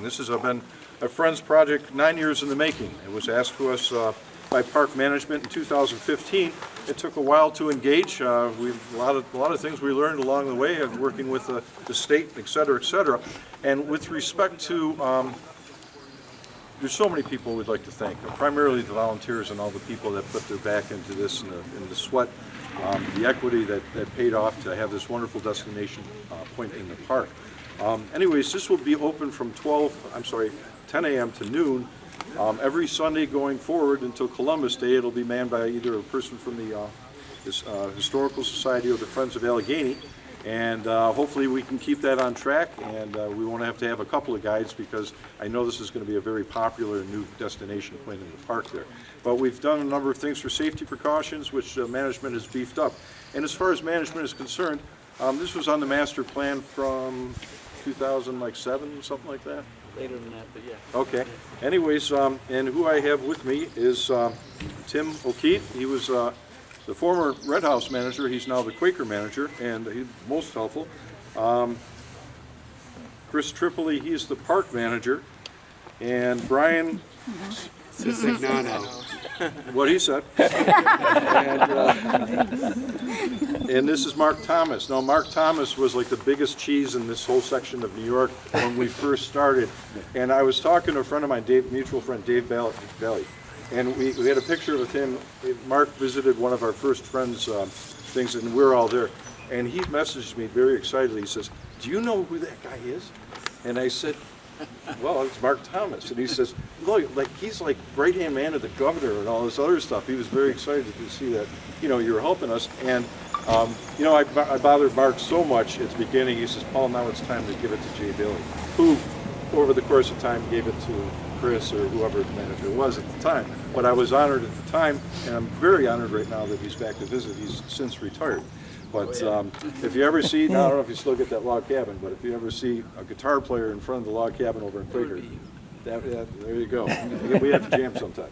building. This has been a Friends project 9 years in the making. It was asked to us by Park Management in 2015. It took a while to engage. A lot of things we learned along the way of working with the state, et cetera, et cetera. And with respect to, there's so many people we'd like to thank, primarily the volunteers and all the people that put their back into this and the sweat, the equity that paid off to have this wonderful destination point in the park. Anyways, this will be open from 10 a.m. to noon. Every Sunday going forward until Columbus Day. It'll be manned by either a person from the Historical Society or the Friends of Allegany, and hopefully we can keep that on track, and we won't have to have a couple of guides because I know this is going to be a very popular new destination point in the park there. But we've done a number of things for safety precautions, which management has beefed up. And as far as management is concerned, this was on the master plan from 2007, something like that. Later than that, but yeah. Okay. Anyways, and who I have with me is Tim O'Keefe. He was the former Red House manager. He's now the Quaker manager, and he's most helpful. Chris Tripoli, he's the park manager. And Brian... What he said. And this is Mark Thomas. Now, Mark Thomas was like the biggest cheese in this whole section of New York when we first started. And I was talking to a friend of mine, mutual friend Dave Bailey, and we had a picture with him. Mark visited one of our first friends' things, and we're all there. And he messaged me very excitedly. He says, "Do you know who that guy is?" And I said, "Well, it's Mark Thomas." And he says, "Look, like he's like right-hand man of the governor and all this other stuff." He was very excited to see that, you know, you were helping us. And, you know, I bothered Mark so much at the beginning. He says, "Paul, now it's time to give it to Jay Bailey," who, over the course of time, gave it to Chris or whoever the manager was at the time. But I was honored at the time, and I'm very honored right now that he's back to visit. He's since retired. But if you ever see, now I don't know if you still get that log cabin, but if you ever see a guitar player in front of the log cabin over in Quaker, there you go. We have to jam sometime.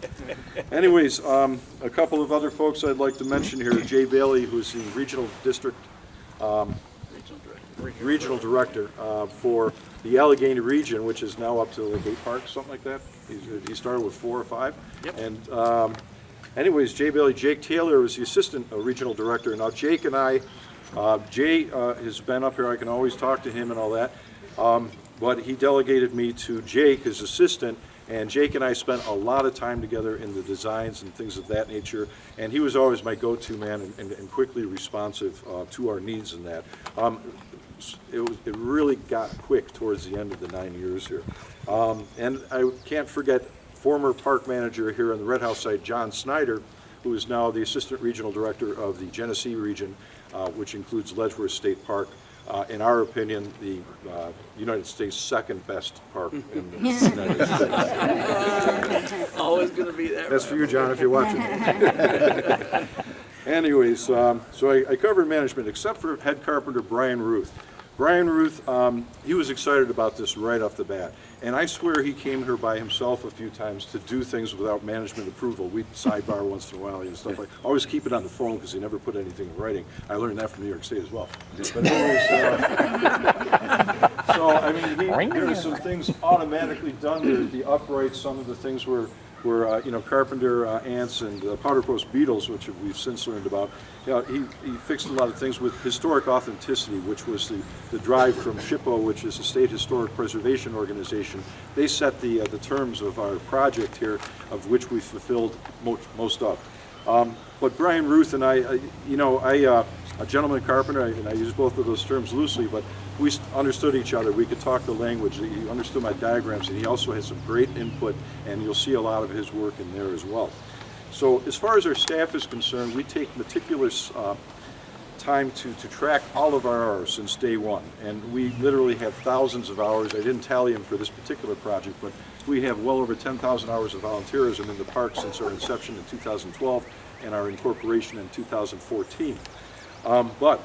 Anyways, a couple of other folks I'd like to mention here. Jay Bailey, who's the regional district regional director for the Allegany region, which is now up to like 8 parks, something like that. He started with 4 or 5. Yep. And anyways, Jay Bailey, Jake Taylor is the assistant regional director. Now Jake and I, Jay has been up here, I can always talk to him and all that, but he delegated me to Jake, his assistant, and Jake and I spent a lot of time together in the designs and things of that nature, and he was always my go-to man and quickly responsive to our needs in that. It really got quick towards the end of the 9 years here. And I can't forget former park manager here on the Red House site, John Snyder, who is now the assistant regional director of the Genesee region, which includes Ledgeworth State Park. In our opinion, the United States' second best park in the United States. Always going to be that. That's for you, John, if you're watching. Anyways, so I covered management, except for head carpenter Brian Ruth. Brian Ruth, he was excited about this right off the bat. And I swear he came here by himself a few times to do things without management approval. We'd sidebar once in a while and stuff like that. Always keep it on the phone because he never put anything in writing. I learned that from New York State as well. But anyways, so, I mean, there were some things automatically done. There's the uprights, some of the things were you know, carpenter ants and powder post beetles, which we've since learned about. You know, he fixed a lot of things with historic authenticity, which was the drive from SHPO, which is the State Historic Preservation Organization. They set the terms of our project here, of which we fulfilled most of. But Brian Ruth and I, you know, a gentleman carpenter, and I use both of those terms loosely, but we understood each other. We could talk the language. He understood my diagrams, and he also had some great input, and you'll see a lot of his work in there as well. So as far as our staff is concerned, we take meticulous time to track all of our hours since day one, and we literally have thousands of hours. I didn't tally them for this particular project, but we have well over 10,000 hours of volunteerism in the park since our inception in 2012 and our incorporation in 2014. But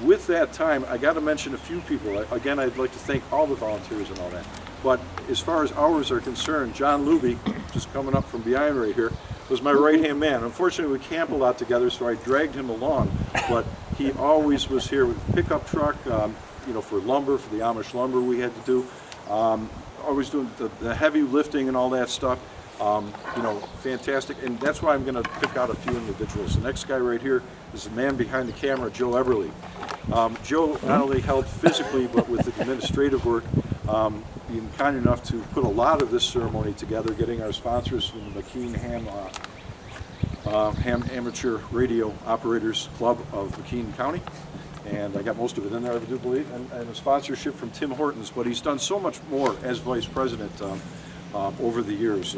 with that time, I got to mention a few people. Again, I'd like to thank all the volunteers and all that. But as far as hours are concerned, John Luby, just coming up from behind right here, was my right-hand man. Unfortunately, we camp a lot together, so I dragged him along. But he always was here with a pickup truck, you know, for lumber, for the Amish lumber we had to do. always doing the heavy lifting and all that stuff. You know, fantastic, and that's why I'm going to pick out a few individuals. The next guy right here is the man behind the camera, Joe Eberly. Joe not only helped physically, but with administrative work, being kind enough to put a lot of this ceremony together, getting our sponsors from the McKean Ham Amateur Radio Operators Club of McKean County. And I got most of it in there, I do believe, and a sponsorship from Tim Hortons, but he's done so much more as vice president over the years.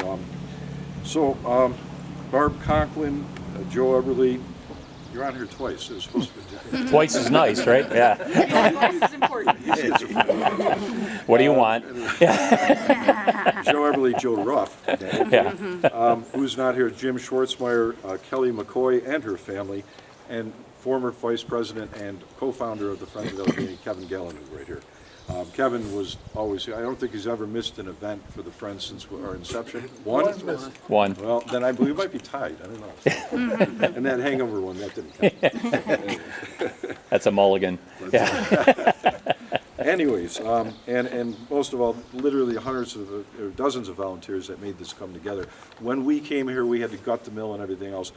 Barb Conklin, Joe Eberly, you're on here twice. It was supposed to be Twice is nice, right? Yeah. Twice is important. What do you want? Joe Eberly, Joe Ruff, Yeah. who's not here, Jim Schwartzmeyer, Kelly McCoy and her family, and former vice president and co-founder of the Friends of Allegany, Kevin Gallen, who's right here. Kevin was always, I don't think he's ever missed an event for the Friends since our inception. One? One. Well, then I believe we might be tied, I don't know. And that hangover one, that didn't count. That's a mulligan. Yeah. Anyways, and most of all, literally hundreds of, or dozens of volunteers that made this come together. When we came here, we had to gut the mill and everything else.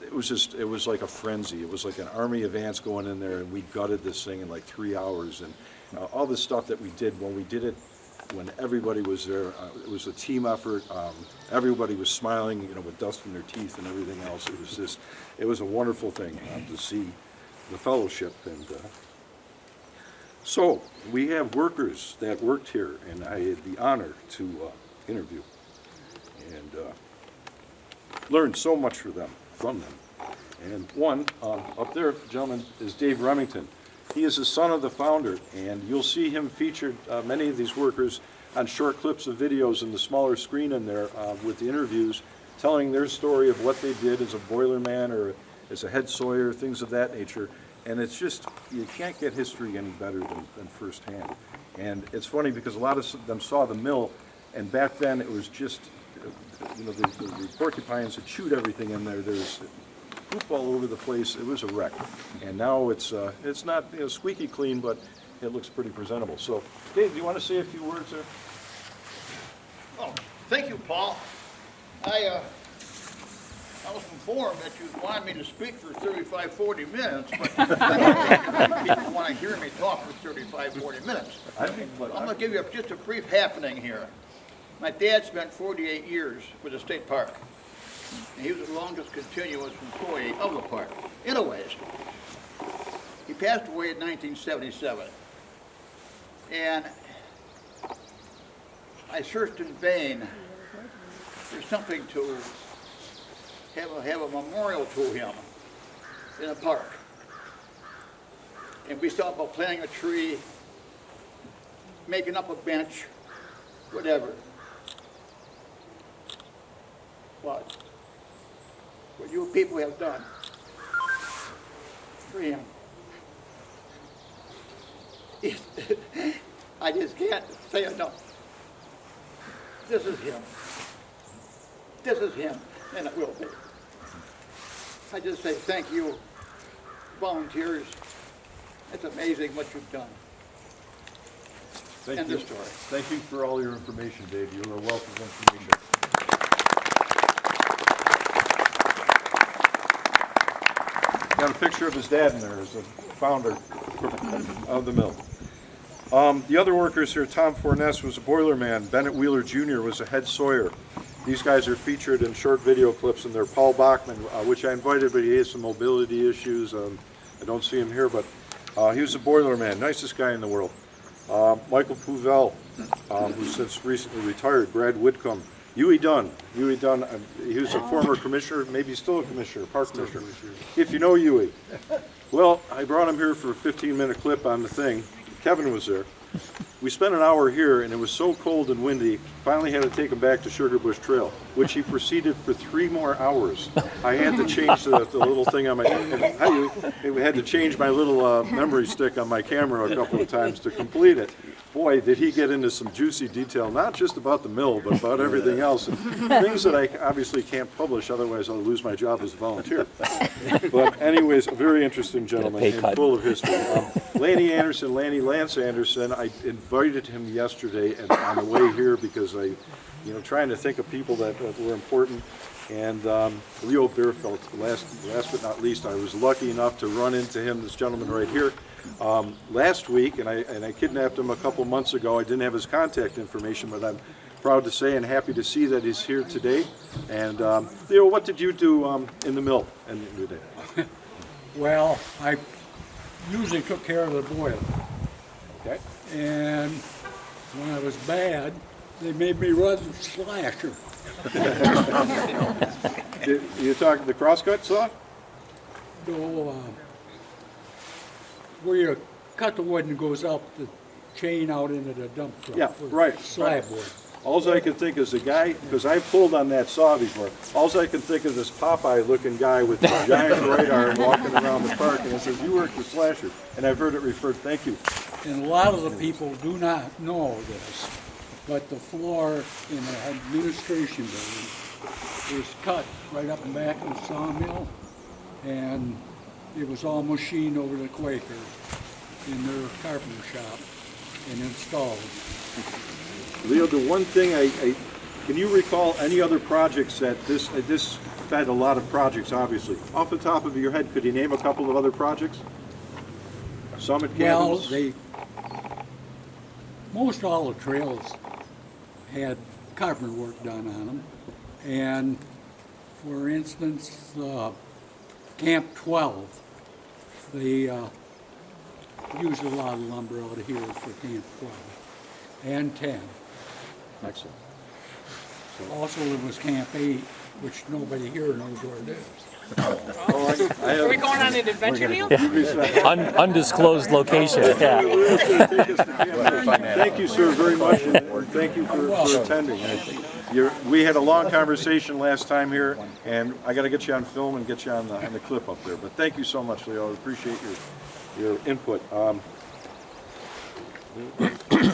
It was like a frenzy. It was like an army of ants going in there, and we gutted this thing in like 3 hours. And all the stuff that we did, when we did it, when everybody was there, it was a team effort. Everybody was smiling, you know, with dust in their teeth and everything else. It was a wonderful thing to see the fellowship. And so we have workers that worked here, and I had the honor to interview and learned so much from them. And one up there, gentleman, is Dave Remington. He is the son of the founder, and you'll see him featured, many of these workers, on short clips of videos in the smaller screen in there with the interviews, telling their story of what they did as a boilerman or as a head sawyer, things of that nature. And it's just, you can't get history any better than firsthand. And it's funny because a lot of them saw the mill, and back then it was just, you know, the porcupines had chewed everything in there. There's poop all over the place. It was a wreck. And now it's not, you know, squeaky clean, but it looks pretty presentable. So, Dave, do you want to say a few words there? Oh, thank you, Paul. I was informed that you wanted me to speak for 35, 40 minutes, but I don't think people want to hear me talk for 35, 40 minutes. I'm going to give you just a brief happening here. My dad spent 48 years with the state park. And he was the longest continuous employee of the park. Anyways, he passed away in 1977. And I searched in vain for something to have a memorial to him in a park. And we thought about planting a tree, making up a bench, whatever. But what you people have done for him, I just can't say enough. This is him. This is him, and it will be. I just say thank you, volunteers. It's amazing what you've done. Thank End you. of story. Thank you for all your information, Dave. You are a wealth of information. Got a picture of his dad in there as the founder of the mill. The other workers here, Tom Forness was a boilerman. Bennett Wheeler Jr. was a head sawyer. These guys are featured in short video clips, and they're Paul Bachman, which I invited, but he has some mobility issues. I don't see him here, but he was a boilerman, nicest guy in the world. Michael Pouvel, who's since recently retired. Brad Whitcomb. Huey Dunn, he was a former commissioner, maybe still a commissioner, park commissioner. If you know Huey. Well, I brought him here for a 15-minute clip on the thing. Kevin was there. We spent an hour here, and it was so cold and windy, finally had to take him back to Sugar Bush Trail, which he proceeded for 3 more hours. I had to change the little thing on my, I had to change my little memory stick on my camera a couple of times to complete it. Boy, did he get into some juicy detail, not just about the mill, but about everything else. And things that I obviously can't publish, otherwise I'll lose my job as a volunteer. But anyways, a very interesting gentleman pay and cut. full of history. Lance Anderson, I invited him yesterday on the way here because trying to think of people that were important. And Leo Beerfeld, last but not least, I was lucky enough to run into him, this gentleman right here, last week, and I kidnapped him a couple months ago. I didn't have his contact information, but I'm proud to say and happy to see that he's here today. And Leo, what did you do in the mill today? Well, I usually took care of the boiler, Okay. and when I was bad, they made me run the slasher. You talking the crosscut saw? Go where you cut the wood and it goes up the chain out into the dump truck. Yeah, for right, Slab right. wood. Alls I can think is a guy, because I pulled on that saw before, alls I can think of this Popeye-looking guy with the giant right arm walking around the park, and it says, "You work for Slasher," and I've heard it referred, thank you. And a lot of the people do not know this, but the floor in the administration building was cut right up and back in the sawmill, and it was all machined over the Quaker in their carpenter shop and installed. Leo, the one thing can you recall any other projects that this fed a lot of projects, obviously. Off the top of your head, could you name a couple of other projects? Summit Well, Cabins? most all the trails had carpenter work done on them. And for instance, Camp 12, they used a lot of lumber out of here for Camp 12 and 10. Excellent. Also, there was Camp 8, which nobody here knows where it is. Are we going on an adventure, Neil? Undisclosed location, yeah. Thank you, sir, very much, and thank you for attending. We had a long conversation last time here, and I got to get you on film and get you on the clip up there. But thank you so much, Leo. I appreciate your input.